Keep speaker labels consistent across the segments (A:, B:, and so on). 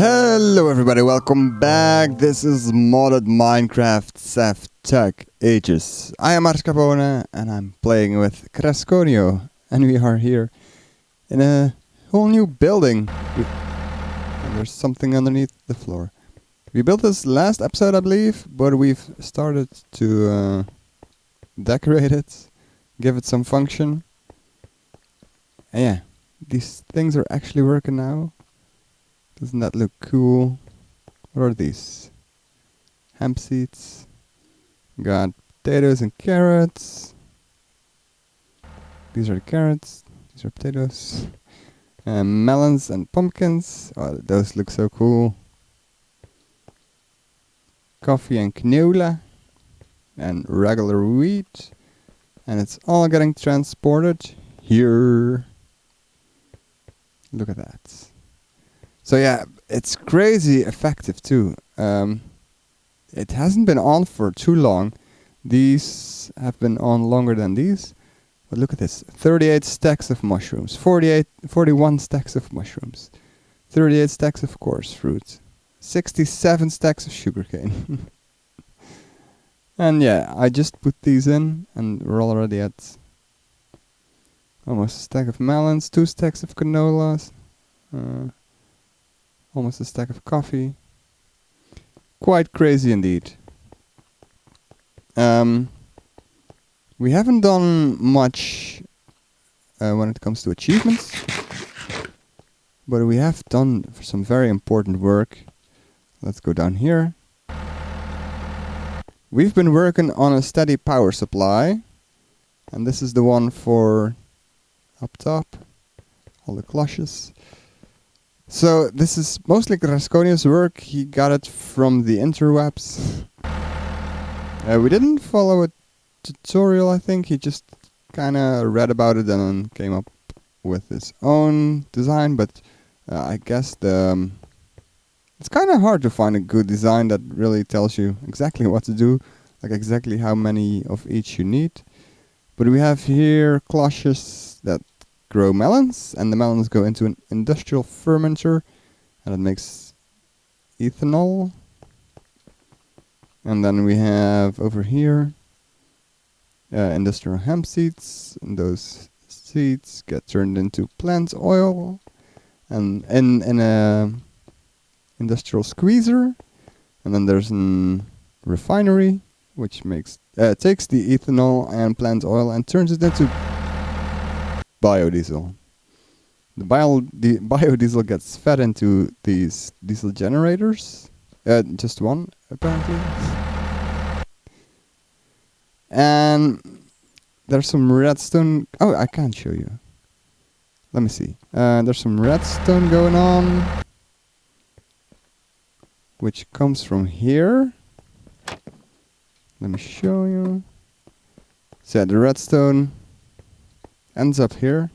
A: Hello everybody, welcome back. This is modded Minecraft sevtech ages. I am marscapone and I'm playing with cresconio, and we are here in a whole new building. And there's something underneath the floor. We built this last episode, I believe, but we've started to decorate it, give it some function. And yeah, these things are actually working now. Doesn't that look cool? What are these? Hemp seeds. Got potatoes and carrots. These are the carrots. These are potatoes. Melons and pumpkins. Oh, those look so cool. Coffee and canola. And regular wheat. And it's all getting transported here. Look at that. So yeah, it's crazy effective too. It hasn't been on for too long. These have been on longer than these. But look at this. 38 stacks of mushrooms. 41 stacks of mushrooms. 38 stacks of coarse fruit. 67 stacks of sugarcane. And yeah, I just put these in and we're already at almost a stack of melons, 2 stacks of canolas. Almost a stack of coffee. Quite crazy indeed. We haven't done much when it comes to achievements, but we have done some very important work. Let's go down here. We've been working on a steady power supply, and this is the one for up top, all the cloches. So this is mostly Cresconio's work. He got it from the interwebs. We didn't follow a tutorial, I think. He just kind of read about it and then came up with his own design. But I guess it's kind of hard to find a good design that really tells you exactly what to do, like exactly how many of each you need. But we have here cloches that grow melons, and the melons go into an industrial fermenter, and it makes ethanol. And then we have over here industrial hemp seeds, and those seeds get turned into plant oil, and in a industrial squeezer. And then there's an refinery which makes takes the ethanol and plant oil and turns it into biodiesel. The biodiesel gets fed into these diesel generators. Just one, apparently. And there's some redstone. Oh, I can't show you. Let me see. There's some redstone going on, which comes from here. Let me show you. So yeah, the redstone ends up here,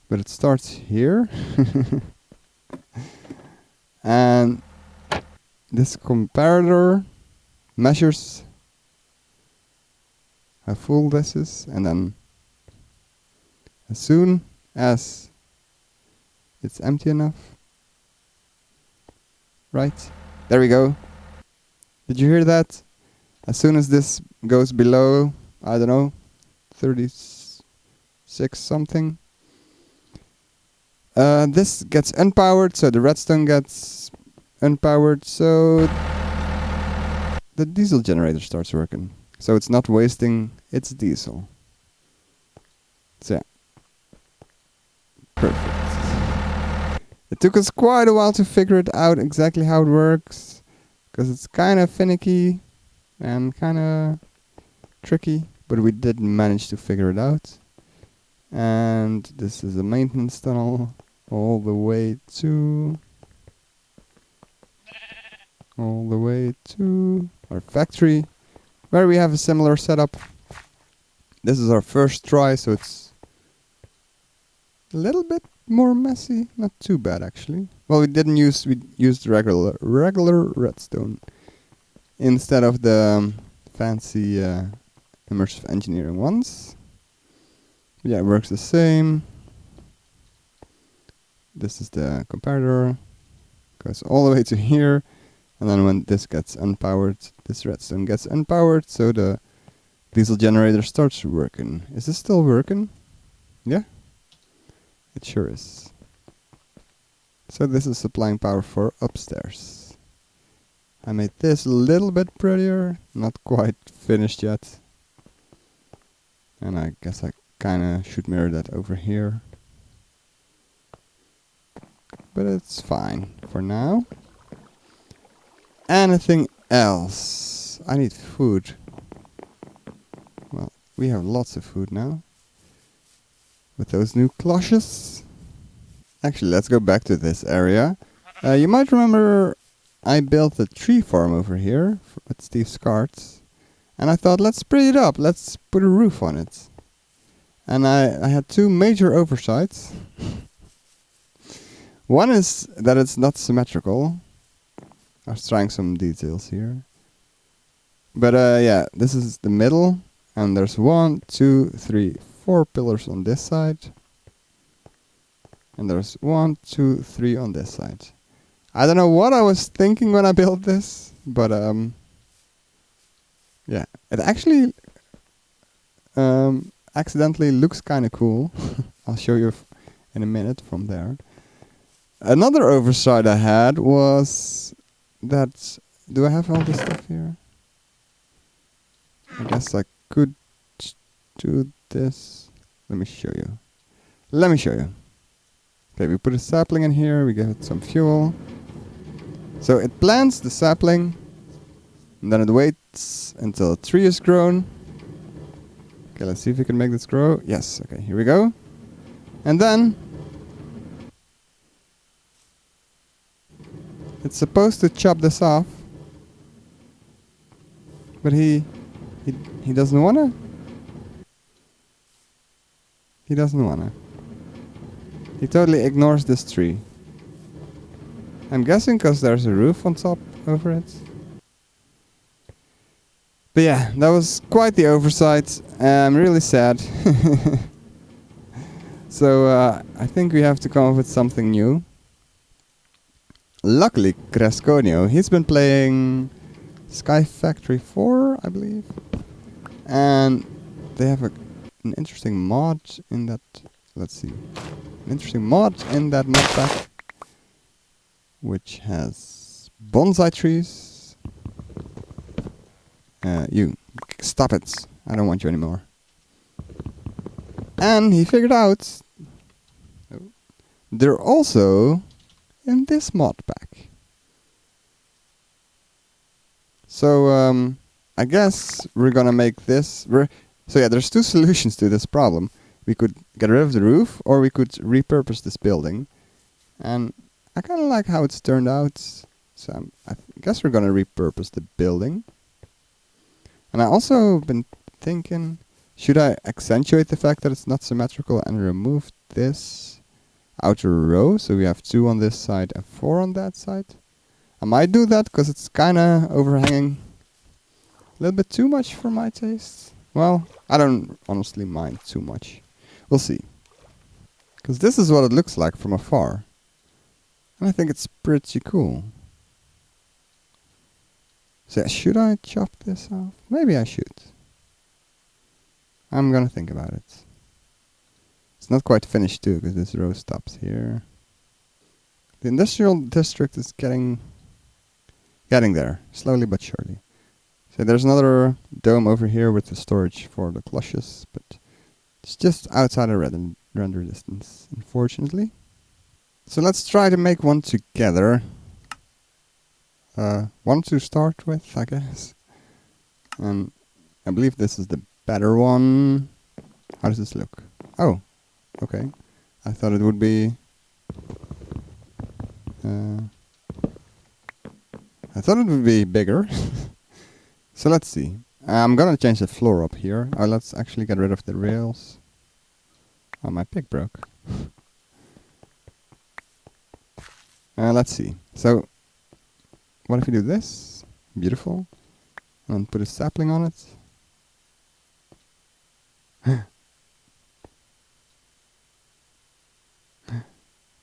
A: but it starts here. And this comparator measures how full this is, and then as soon as it's empty enough, right, there we go. Did you hear that? As soon as this goes below, I don't know, 36 something, this gets unpowered, so the redstone gets unpowered, so the diesel generator starts working. So it's not wasting its diesel. So yeah. Perfect. It took us quite a while to figure it out exactly how it works, because it's kind of finicky and kind of tricky, but we did manage to figure it out. And this is a maintenance tunnel all the way to our factory, where we have a similar setup. This is our first try, so it's a little bit more messy. Not too bad, actually. Well, we used regular redstone instead of the fancy immersive engineering ones. But yeah, it works the same. This is the comparator. Goes all the way to here. And then when this gets unpowered, this redstone gets unpowered, so the diesel generator starts working. Is this still working? Yeah? It sure is. So this is supplying power for upstairs. I made this a little bit prettier, not quite finished yet. And I guess I kinda should mirror that over here. But it's fine for now. Anything else? I need food. Well, we have lots of food now. With those new cloches. Actually, let's go back to this area. You might remember I built a tree farm over here with Steve's carts. And I thought, let's spray it up. Let's put a roof on it. And I had two major oversights. One is that it's not symmetrical. I was trying some details here. But yeah, this is the middle. And there's 1, 2, 3, 4 pillars on this side. And there's 1, 2, 3 on this side. I don't know what I was thinking when I built this. But yeah, it actually accidentally looks kind of cool. I'll show you in a minute from there. Another oversight I had was that... Do I have all this stuff here? I guess I could do this. Let me show you. Okay, we put a sapling in here. We give it some fuel. So it plants the sapling. And then it waits until a tree is grown. Okay, let's see if we can make this grow. Yes, okay, here we go. And then... it's supposed to chop this off. But he doesn't wanna. He doesn't wanna. He totally ignores this tree. I'm guessing because there's a roof on top over it. But yeah, that was quite the oversight. I'm really sad. So I think we have to come up with something new. Luckily, Cresconio, he's been playing Sky Factory 4, I believe. And they have an interesting mod in that... Let's see. An interesting mod in that modpack. Which has bonsai trees. You, stop it. I don't want you anymore. And he figured out... they're also in this modpack. So, I guess we're gonna make this... so yeah, there's two solutions to this problem. We could get rid of the roof, or we could repurpose this building. And I kind of like how it's turned out. So I guess we're gonna repurpose the building. And I also been thinking, should I accentuate the fact that it's not symmetrical and remove this outer row? So we have 2 on this side and 4 on that side. I might do that because it's kind of overhanging a little bit too much for my taste. Well, I don't honestly mind too much. We'll see. Because this is what it looks like from afar. And I think it's pretty cool. So should I chop this off? Maybe I should. I'm gonna think about it. It's not quite finished too, because this row stops here. The industrial district is getting there, slowly but surely. So there's another dome over here with the storage for the cloches, but it's just outside of render distance, unfortunately. So let's try to make one together. One to start with, I guess. And I believe this is the better one. How does this look? Oh, okay. I thought it would be... I thought it would be bigger. So let's see. I'm gonna change the floor up here. Let's actually get rid of the rails. Oh, my pick broke. Let's see. So, what if we do this? Beautiful. And then put a sapling on it.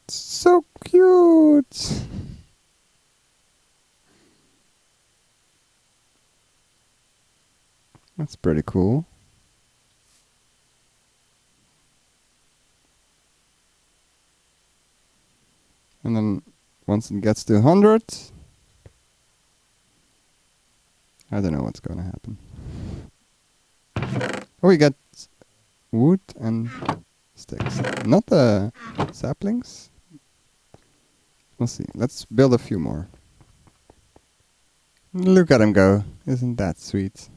A: So cute! That's pretty cool. And then once it gets to 100, I don't know what's going to happen. Oh, we got wood and sticks. Not the saplings. We'll see. Let's build a few more. Look at him go. Isn't that sweet?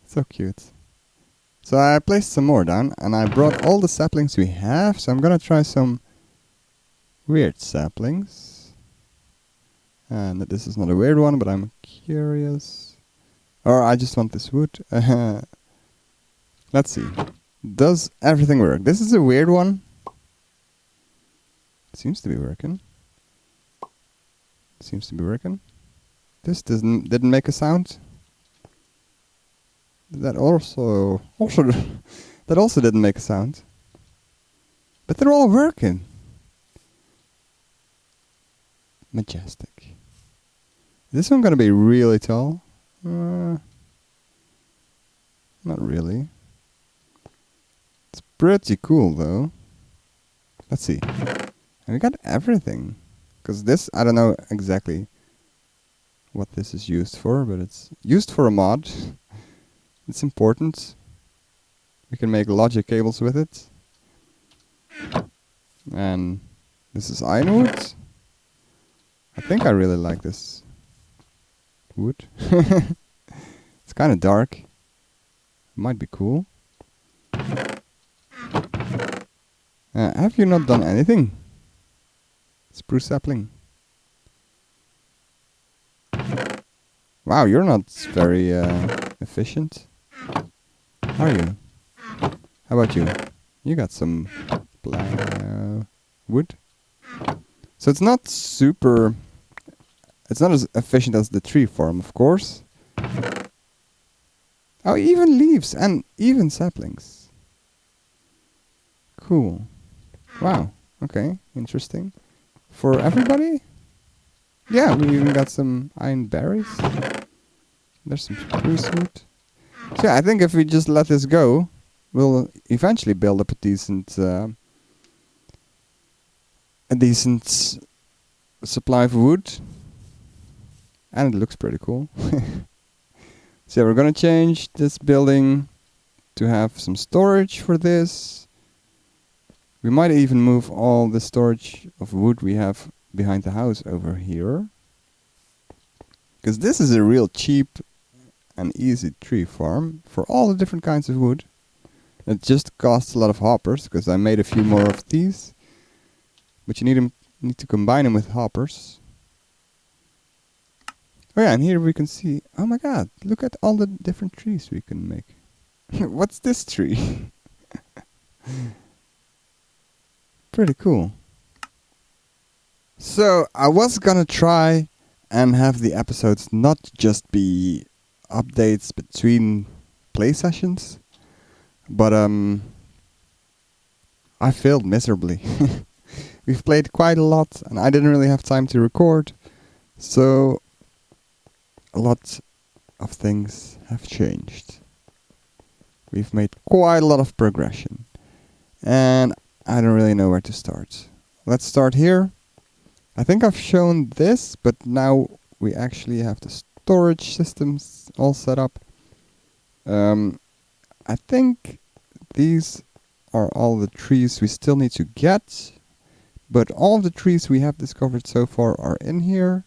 A: So cute. So I placed some more down, and I brought all the saplings we have, so I'm gonna try some weird saplings. And this is not a weird one, but I'm curious. Or I just want this wood. Let's see. Does everything work? This is a weird one. Seems to be working. Seems to be working. This didn't make a sound. That also that also didn't make a sound. But they're all working. Majestic. Is this one gonna be really tall? Not really. It's pretty cool though. Let's see. And we got everything. Because this, I don't know exactly what this is used for, but it's used for a mod. It's important. We can make logic cables with it. And this is ironwood. I think I really like this wood. It's kind of dark. Might be cool. Have you not done anything? Spruce sapling. Wow, you're not very efficient. Are you? How about you? You got some wood. So it's not super... It's not as efficient as the tree farm, of course. Oh, even leaves and even saplings. Cool. Wow. Okay, interesting. For everybody? Yeah, we even got some iron berries. There's some spruce wood. So yeah, I think if we just let this go, we'll eventually build up a decent supply of wood. And it looks pretty cool. So yeah, we're gonna change this building to have some storage for this. We might even move all the storage of wood we have behind the house over here. Because this is a real cheap and easy tree farm for all the different kinds of wood. It just costs a lot of hoppers, because I made a few more of these. But you need to combine them with hoppers. Oh yeah, and here we can see, oh my god, look at all the different trees we can make. What's this tree? Pretty cool. So I was gonna try and have the episodes not just be updates between play sessions, but I failed miserably. We've played quite a lot and I didn't really have time to record, so a lot of things have changed. We've made quite a lot of progression and I don't really know where to start. Let's start here. I think I've shown this, but now we actually have the storage systems all set up. I think these are all the trees we still need to get, but all of the trees we have discovered so far are in here.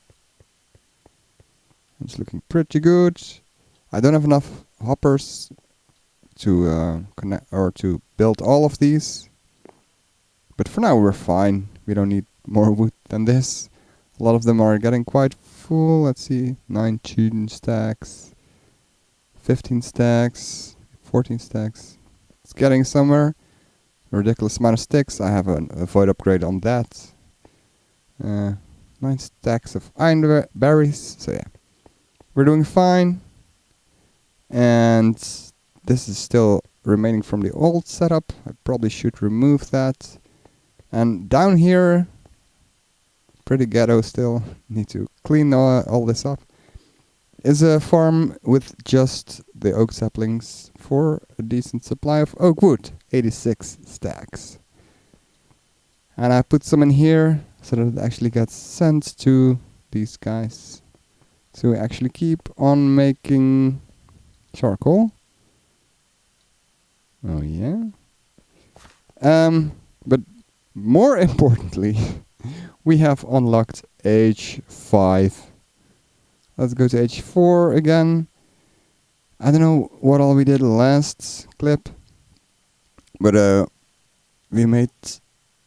A: It's looking pretty good. I don't have enough hoppers to connect or to build all of these, but for now we're fine. We don't need more wood than this. A lot of them are getting quite full. Let's see, 19 stacks, 15 stacks, 14 stacks. It's getting somewhere. A ridiculous amount of sticks. I have a void upgrade on that. 9 stacks of iron berries. So yeah, we're doing fine. And this is still remaining from the old setup. I probably should remove that. And down here, pretty ghetto still. Need to clean all this up. is a farm with just the oak saplings for a decent supply of oak wood, 86 stacks. And I put some in here so that it actually gets sent to these guys. So we actually keep on making charcoal. Oh yeah. But more importantly, we have unlocked age 5. Let's go to age 4 again. I don't know what all we did last clip, but we made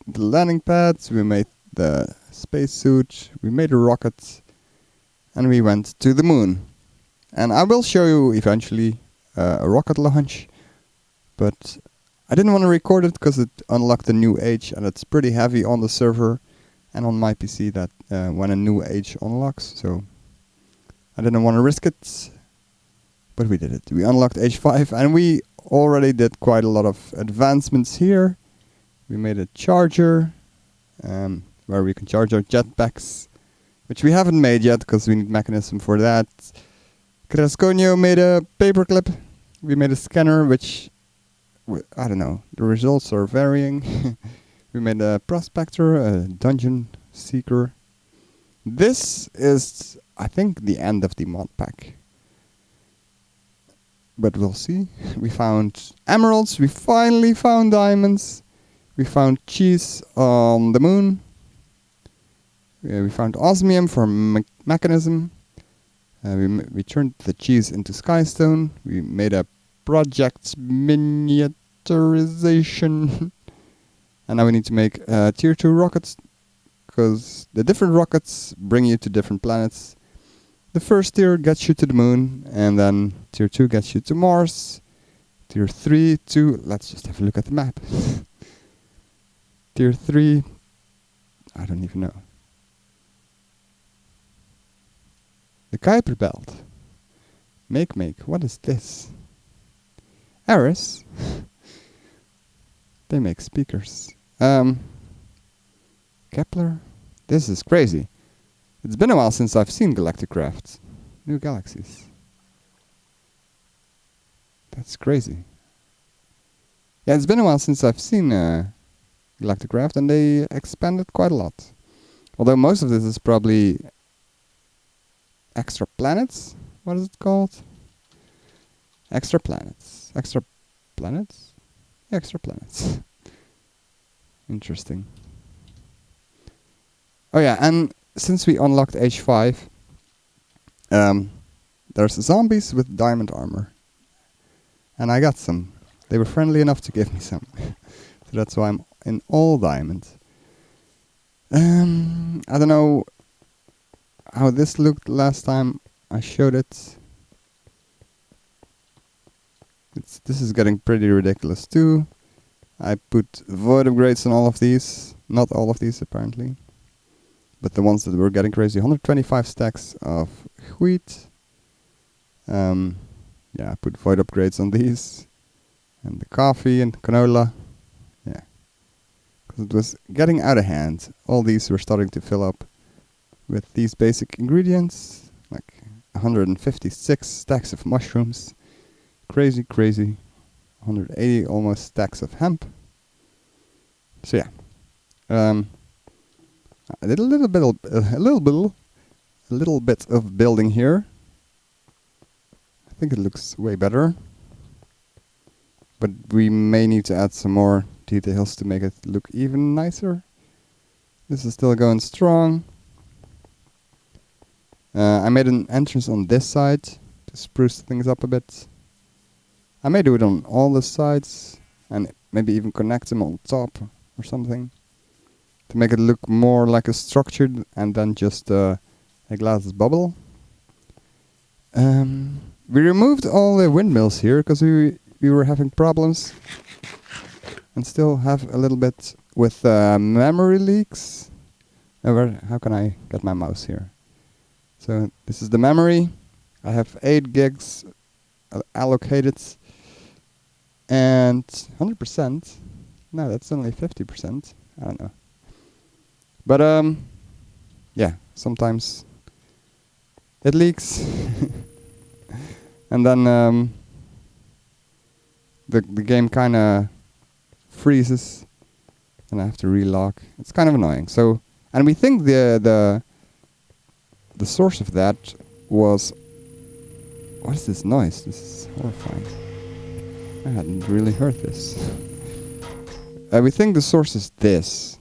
A: the landing pads, we made the spacesuit, we made a rocket, and we went to the moon. And I will show you eventually a rocket launch, but I didn't want to record it because it unlocked a new age, and it's pretty heavy on the server and on my PC that when a new age unlocks, so I didn't want to risk it, but we did it. We unlocked age 5, and we already did quite a lot of advancements here. We made a charger where we can charge our jetpacks, which we haven't made yet because we need mechanism for that. Cresconio made a paperclip. We made a scanner, which I don't know, the results are varying. We made a prospector, a dungeon seeker. This is, I think, the end of the mod pack, but we'll see. We found emeralds, we finally found diamonds, we found cheese on the moon, we found osmium for mechanism, we turned the cheese into skystone, we made a project miniaturization, and now we need to make tier 2 rockets, because the different rockets bring you to different planets. The first tier gets you to the moon, and then tier 2 gets you to Mars. Tier 3 to... let's just have a look at the map. Tier 3... I don't even know. The Kuiper Belt. Make. What is this? Eris? They make speakers. Kepler? This is crazy. It's been a while since I've seen Galacticraft. New galaxies. That's crazy. Yeah, it's been a while since I've seen Galacticraft, and they expanded quite a lot. Although most of this is probably extra planets. What is it called? Extra planets. Extra planets? Yeah, extra planets. Interesting. Oh yeah, and since we unlocked age 5, there's zombies with diamond armor. And I got some. They were friendly enough to give me some. So that's why I'm in all diamond. I don't know how this looked last time I showed it. This is getting pretty ridiculous too. I put void upgrades on all of these. Not all of these apparently, but the ones that were getting crazy. 125 stacks of wheat. Yeah, I put void upgrades on these. And the coffee and canola. Yeah. Because it was getting out of hand. All these were starting to fill up with these basic ingredients. Like 156 stacks of mushrooms. Crazy. 180 almost stacks of hemp. So yeah. I did a little bit of building here. I think it looks way better, but we may need to add some more details to make it look even nicer. This is still going strong. I made an entrance on this side to spruce things up a bit. I may do it on all the sides and maybe even connect them on top or something to make it look more like a structured and then just a glass bubble. We removed all the windmills here because we were having problems and still have a little bit with memory leaks. How can I get my mouse here? So this is the memory. I have 8 gigs allocated and 100%. No, that's only 50%. I don't know. But yeah, sometimes it leaks. And then the game kind of freezes, and I have to relock. It's kind of annoying. So, and we think the source of that was, what is this noise? This is horrifying. I hadn't really heard this. We think the source is this.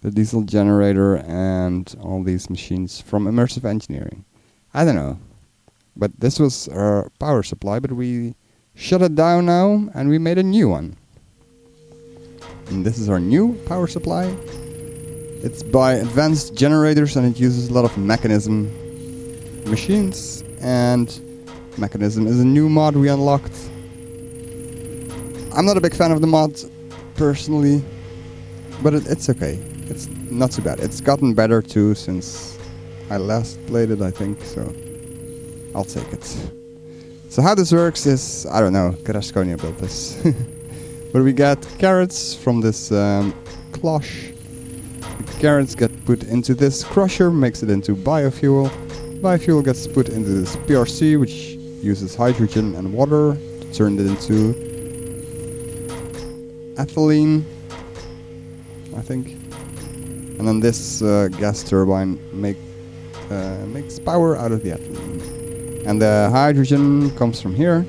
A: The diesel generator and all these machines from immersive engineering. I don't know. But this was our power supply, but we shut it down now and we made a new one. And this is our new power supply. It's by Advanced Generators and it uses a lot of mechanism machines, and mechanism is a new mod we unlocked. I'm not a big fan of the mod personally, but it's okay. It's not too bad. It's gotten better too since I last played it, I think, so I'll take it. So how this works is, I don't know, Cresconio built this. But we get carrots from this cloche. The carrots get put into this crusher, makes it into biofuel. Biofuel gets put into this PRC, which uses hydrogen and water to turn it into ethylene, I think. And then this gas turbine makes power out of the ethylene. And the hydrogen comes from here,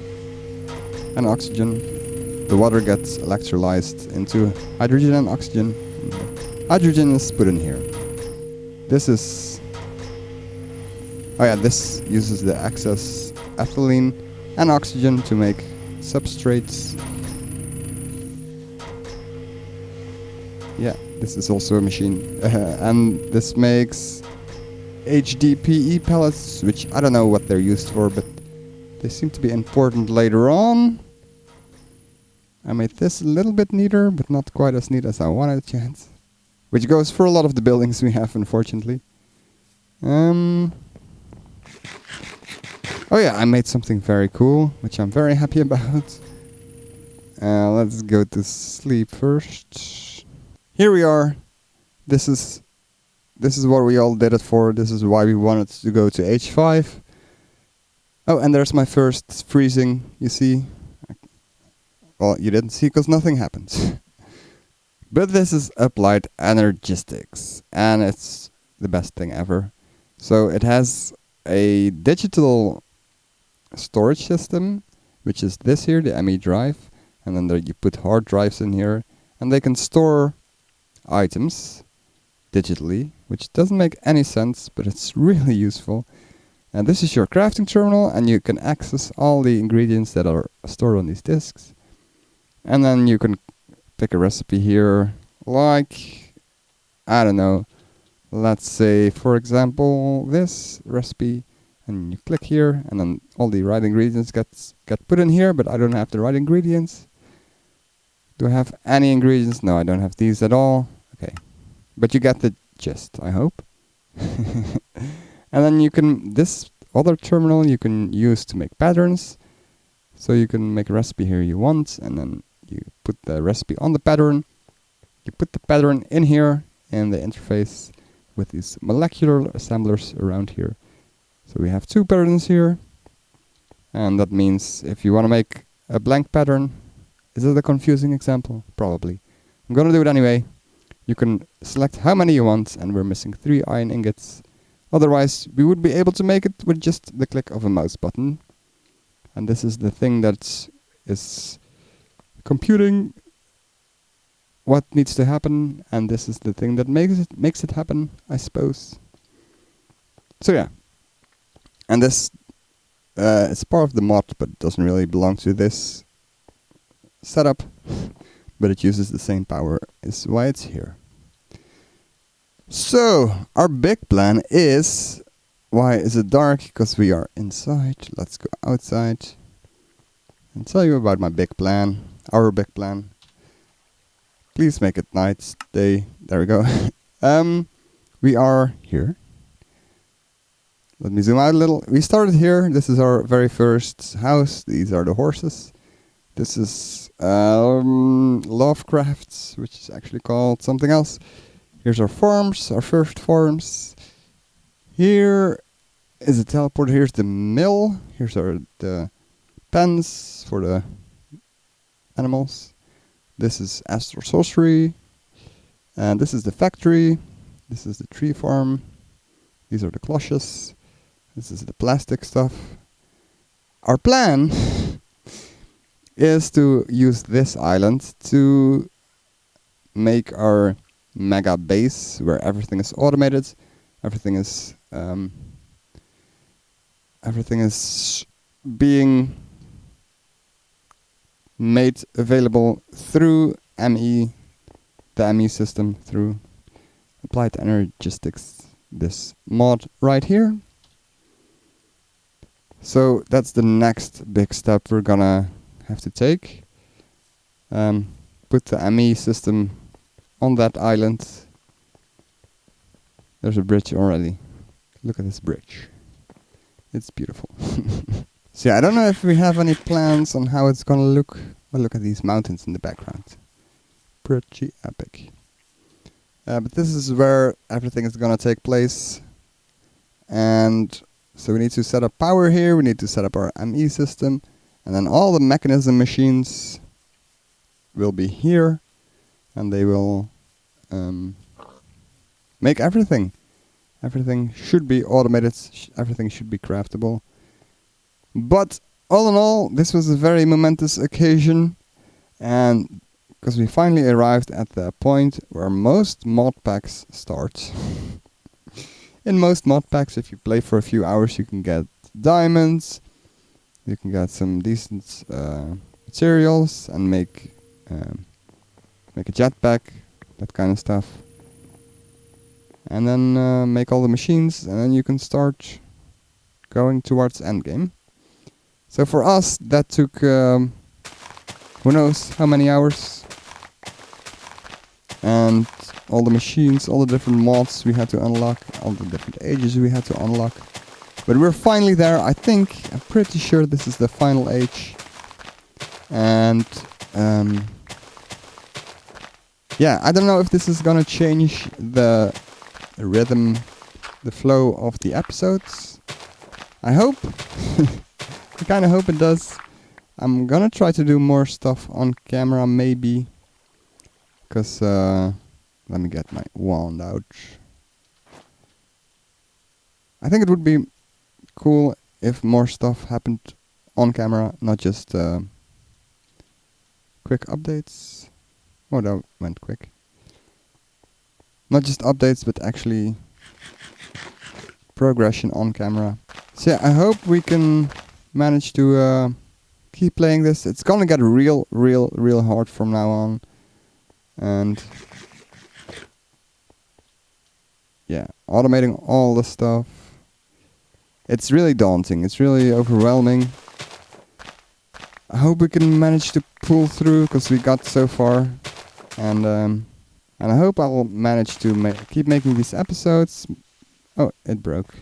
A: and oxygen. The water gets electrolyzed into hydrogen and oxygen. Hydrogen is put in here. This is... oh yeah, this uses the excess ethylene and oxygen to make substrates. Yeah, this is also a machine. And this makes HDPE pellets, which I don't know what they're used for, but they seem to be important later on. I made this a little bit neater, but not quite as neat as I wanted yet. Which goes for a lot of the buildings we have, unfortunately. Oh yeah, I made something very cool, which I'm very happy about. Let's go to sleep first. Here we are. This is what we all did it for. This is why we wanted to go to H5. Oh, and there's my first freezing, you see. Well, you didn't see because nothing happened. But this is applied energistics, and it's the best thing ever. So it has a digital storage system, which is this here, the ME drive, and then there you put hard drives in here, and they can store items digitally, which doesn't make any sense, but it's really useful. And this is your crafting terminal, and you can access all the ingredients that are stored on these disks. And then you can pick a recipe here, like, I don't know, let's say, for example, this recipe, and you click here, and then all the right ingredients get put in here, but I don't have the right ingredients. Do I have any ingredients? No, I don't have these at all. Okay, but you get the gist, I hope. And then you can, this other terminal you can use to make patterns. So you can make a recipe here you want, and then you put the recipe on the pattern. You put the pattern in here in the interface with these molecular assemblers around here. So we have two patterns here. And that means if you want to make a blank pattern, is it a confusing example? Probably. I'm going to do it anyway. You can select how many you want, and we're missing 3 iron ingots. Otherwise, we would be able to make it with just the click of a mouse button. And this is the thing that is computing what needs to happen, and this is the thing that makes it happen, I suppose. So yeah, and this is part of the mod, but it doesn't really belong to this setup, but it uses the same power, is why it's here. So our big plan is, why is it dark? Because we are inside. Let's go outside and tell you about my big plan, our big plan. Please make it night, day. There we go. We are here. Let me zoom out a little. We started here. This is our very first house. These are the horses. This is Lovecraft's, which is actually called something else. Here's our farms, our first farms. Here is a teleporter. Here's the mill. Here's the pens for the animals. This is astral sorcery. And this is the factory. This is the tree farm. These are the cloches. This is the plastic stuff. Our plan is to use this island to make our mega base where everything is automated. Everything is being made available through ME, the ME system, through applied energistics, this mod right here. So that's the next big step we're gonna have to take. Put the ME system on that island. There's a bridge already. Look at this bridge. It's beautiful. So yeah, I don't know if we have any plans on how it's gonna look. Well, look at these mountains in the background. Pretty epic. But this is where everything is gonna take place. And so we need to set up power here, we need to set up our ME system, and then all the mechanism machines will be here, and they will make everything. Everything should be automated, everything should be craftable. But all in all, this was a very momentous occasion, and because we finally arrived at the point where most mod packs start. In most mod packs, if you play for a few hours, you can get diamonds, you can get some decent materials, and make a jetpack, that kind of stuff. And then make all the machines, and then you can start going towards endgame. So for us, that took who knows how many hours. And all the machines, all the different mods we had to unlock, all the different ages we had to unlock. But we're finally there, I think. I'm pretty sure this is the final age. And yeah, I don't know if this is gonna change the rhythm, the flow of the episodes. I hope. I kinda hope it does. I'm gonna try to do more stuff on camera, maybe. Because, let me get my wand out. I think it would be cool if more stuff happened on camera, not just quick updates. Oh, that went quick. Not just updates, but actually progression on camera. So yeah, I hope we can manage to keep playing this. It's gonna get real hard from now on. And yeah, automating all the stuff. It's really daunting. It's really overwhelming. I hope we can manage to pull through, because we got so far. And I hope I will manage to keep making these episodes. Oh, it broke.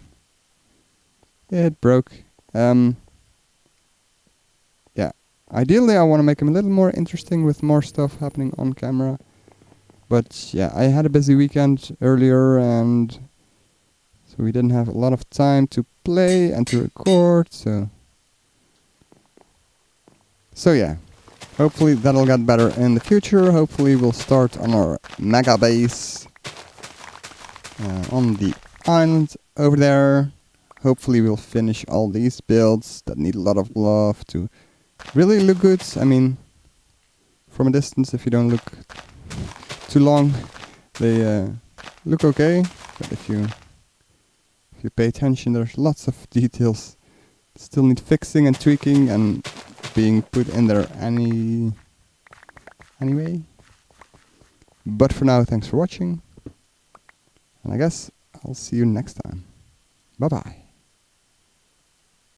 A: It broke. Yeah. Ideally, I want to make them a little more interesting with more stuff happening on camera. But yeah, I had a busy weekend earlier, and so we didn't have a lot of time to play and to record. So yeah, hopefully that'll get better in the future. Hopefully we'll start on our mega base on the island over there. Hopefully we'll finish all these builds that need a lot of love to really look good. I mean, from a distance, if you don't look too long, they look okay. But if you pay attention, there's lots of details that still need fixing and tweaking and being put in there anyway. But for now, thanks for watching, and I guess I'll see you next time. Bye bye.